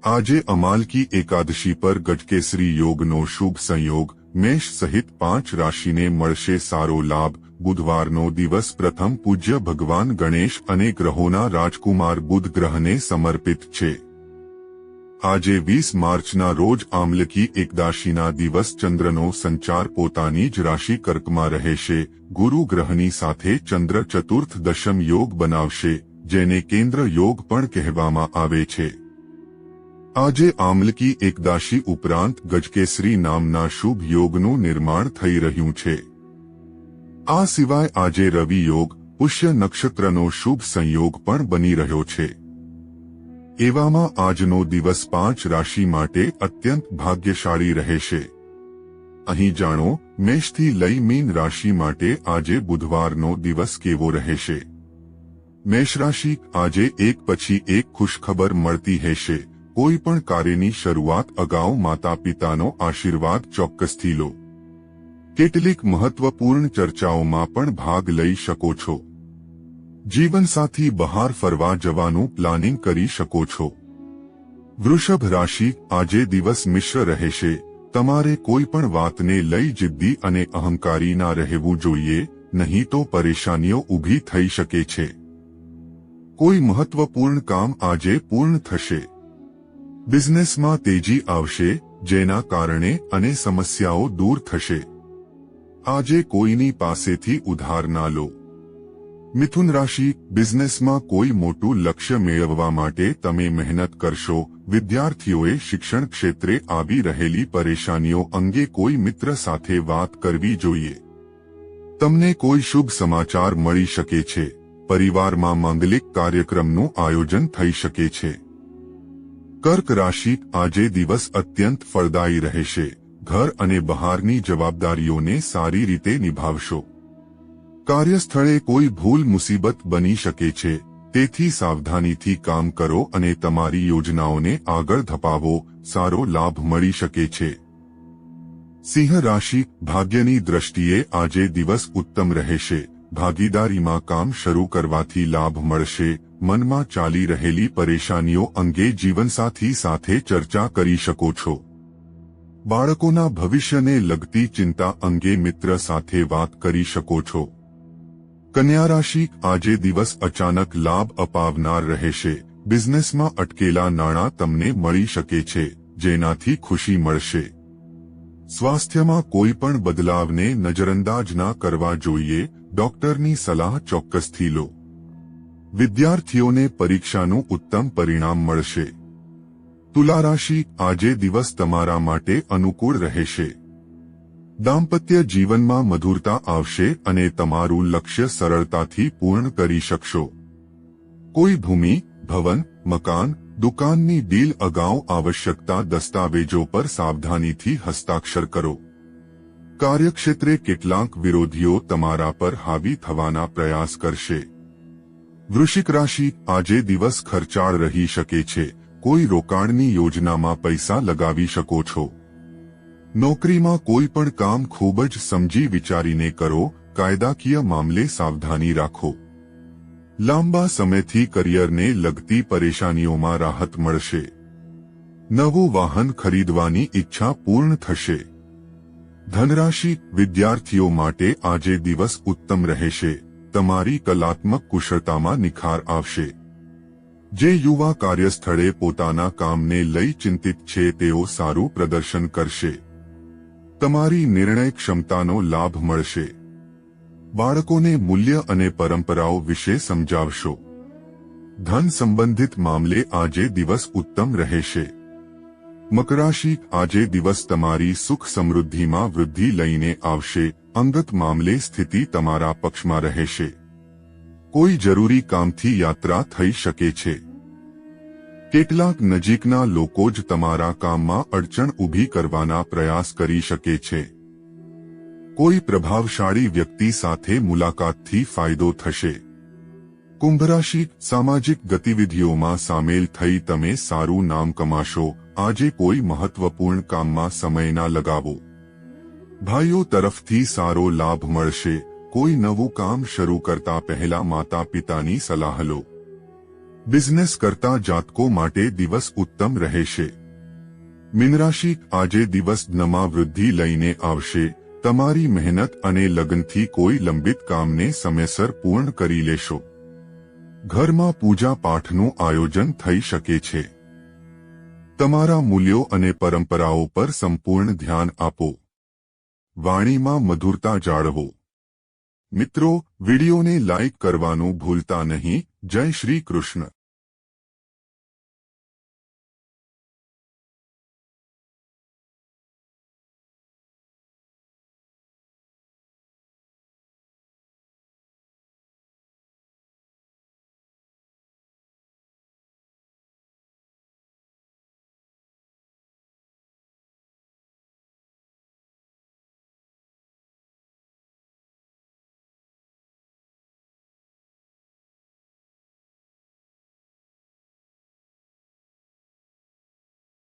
આજે અમાલકી એકાદશી પર ગજકેસરી યોગનો શુભ સંયોગ મેષ સહિત 5 રાશિને મળશે સારો લાભ। બુધવારનો દિવસ પ્રથમ પૂજ્ય ભગવાન ગણેશ અને ગ્રહોના રાજકુમાર બુધ ગ્રહને સમર્પિત છે। આજે 20 માર્ચના રોજ આમલકી એકાદશીના દિવસ ચંદ્રનો સંચાર પોતાની જ રાશિ કર્કમાં રહેશે। ગુરુ ગ્રહની સાથે ચંદ્ર ચતુર્થ દશમ યોગ બનાવશે, જેને કેન્દ્ર યોગ પણ કહેવામાં આવે છે। આજે આમલકી એકાદશી ઉપરાંત ગજકેસરી નામના શુભ યોગનું નિર્માણ થઈ રહ્યું છે। આ સિવાય આજે રવિ યોગ પુષ્ય નક્ષત્રનો શુભ સંયોગ પણ બની રહ્યો છે। એવામાં આજનો દિવસ 5 રાશિ માટે અત્યંત ભાગ્યશાળી રહેશે। અહીં જાણો, મેષથી લઈ મીન રાશિ માટે આજે બુધવારનો દિવસ કેવો રહેશે। મેષ રાશિ આજે એક પછી એક ખુશખબર મળતી હશે। કોઈ પણ કાર્યની શરૂઆત અગાઉ માતા પિતાનો આશીર્વાદ ચોક્કસથી લો। કેટલીક મહત્વપૂર્ણ ચર્ચાઓમાં પણ ભાગ લઈ શકો છો। જીવનસાથી બહાર ફરવા જવાનું પ્લાનિંગ કરી શકો છો। વૃષભ રાશિ આજે દિવસ મિશ્ર રહેશે। તમારે કોઈ પણ વાતને લઈ જિદ્દી અને અહંકારી ના રહેવું જોઈએ, નહીં તો પરેશાનીઓ ઊભી થઈ શકે છે। કોઈ મહત્વપૂર્ણ કામ આજે પૂર્ણ થશે। બિઝનેસમાં તેજી આવશે, જેના કારણે અને સમસ્યાઓ દૂર થશે। આજે કોઈની પાસેથી ઉધાર ના લો। મિથુન રાશિ બિઝનેસમાં કોઈ મોટું લક્ષ્ય મેળવવા માટે તમે મહેનત કરશો। વિદ્યાર્થીઓએ શિક્ષણ ક્ષેત્રે આવી રહેલી પરેશાનીઓ અંગે કોઈ મિત્ર સાથે વાત કરવી જોઈએ। તમને કોઈ શુભ સમાચાર મળી શકે છે। પરિવારમાં માંગલિક કાર્યક્રમનું આયોજન થઈ શકે છે। કર્ક રાશિ આજે દિવસ અત્યંત ફળદાયી રહેશે। ઘર અને બહારની જવાબદારીઓને સારી રીતે નિભાવશો। કાર્યસ્થળે કોઈ ભૂલ મુસીબત બની શકે છે, તેથી સાવધાનીથી કામ કરો અને તમારી યોજનાઓને આગળ ધપાવો। સારો લાભ મળી શકે છે। સિંહ રાશિ ભાગ્યની દ્રષ્ટિએ આજે દિવસ ઉત્તમ રહેશે। ભાગીદારીમાં કામ શરૂ કરવાથી લાભ મળશે। મનમાં ચાલી રહેલી પરેશાનીઓ અંગે જીવનસાથી સાથે ચર્ચા કરી શકો છો। બાળકોના ભવિષ્યને લગતી ચિંતા અંગે મિત્ર સાથે વાત કરી શકો છો। કન્યા રાશિ આજે દિવસ અચાનક લાભ અપાવનાર રહેશે। બિઝનેસમાં અટકેલા નાણાં તમને મળી શકે છે, જેનાથી ખુશી મળશે। સ્વાસ્થ્યમાં કોઈ પણ બદલાવને નજરઅંદાજ ના કરવા જોઈએ। ડોક્ટરની સલાહ ચોક્કસથી લો। વિદ્યાર્થીઓને પરીક્ષાનું ઉત્તમ પરિણામ મળશે। તુલા રાશિ આજે દિવસ તમારા માટે અનુકૂળ રહેશે। દાંપત્ય જીવનમાં મધુરતા આવશે અને તમારું લક્ષ્ય સરળતાથી પૂર્ણ કરી શકશો। કોઈ ભૂમિ, ભવન, મકાન, દુકાનની ડીલ અગાઉ આવશ્યકતા દસ્તાવેજો પર સાવધાનીથી હસ્તાક્ષર કરો। કાર્યક્ષેત્રે કેટલાક વિરોધીઓ તમારા પર હાવી થવાના પ્રયાસ કરશે। વૃશ્ચિક રાશિ આજે દિવસ ખર્ચાળ રહી શકે છે। કોઈ રોકાણની યોજનામાં પૈસા લગાવી શકો છો। નોકરીમાં કોઈ પણ કામ ખૂબ જ સમજી વિચારીને કરો। કાયદાકીય મામલે સાવધાની રાખો। લાંબા સમયથી કરિયરને લગતી પરેશાનીઓમાં રાહત મળશે। નવું વાહન ખરીદવાની ઈચ્છા પૂર્ણ થશે। ધનરાશિ વિદ્યાર્થીઓ માટે આજે દિવસ ઉત્તમ રહેશે। તમારી કલાત્મક કુશળતામાં નિખાર આવશે। જે યુવા કાર્યસ્થળે પોતાના કામને લઈ ચિંતિત છે, તેઓ સારું પ્રદર્શન કરશે। તમારી નિર્ણય ક્ષમતાનો લાભ મળશે। બાળકોને મૂલ્ય અને પરંપરાઓ વિશે સમજાવશો। ધન સંબંધિત મામલે આજે દિવસ ઉત્તમ રહેશે। મકર રાશિ આજે દિવસ તમારી સુખ સમૃદ્ધિમાં વૃદ્ધિ લઈને આવશે। અંગત મામલે સ્થિતિ તમારા પક્ષમાં રહેશે। કોઈ જરૂરી કામથી યાત્રા થઈ શકે છે। કેટલાક નજીકના લોકો જ તમારા કામમાં અડચણ ઊભી કરવાના પ્રયાસ કરી શકે છે। કોઈ પ્રભાવશાળી વ્યક્તિ સાથે મુલાકાતથી ફાયદો થશે। કુંભ રાશિ સામાજિક ગતિવિધિઓમાં સામેલ થઈ તમે સારું નામ કમાશો। આજે કોઈ મહત્વપૂર્ણ કામમાં સમય ના લગાવો। ભાઈઓ તરફથી સારો લાભ મળશે। કોઈ નવું કામ શરૂ કરતા પહેલા માતા પિતાની સલાહ લો। બિઝનેસ કરતા જાતકો માટે દિવસ ઉત્તમ રહેશે। મીન રાશિ, આજે દિવસ ધનમાં વૃદ્ધિ લઈને આવશે। તમારી મહેનત અને લગનથી કોઈ લંબિત કામને સમયસર પૂર્ણ કરી લેશો। ઘરમાં પૂજા પાઠનું આયોજન થઈ શકે છે। તમારા મૂલ્યો અને પરંપરાઓ પર સંપૂર્ણ ધ્યાન આપો। વાણીમાં મધુરતા જાળવો। મિત્રો, વિડીયોને લાઇક કરવાનું ભૂલતા નહીં। જય શ્રી કૃષ્ણ।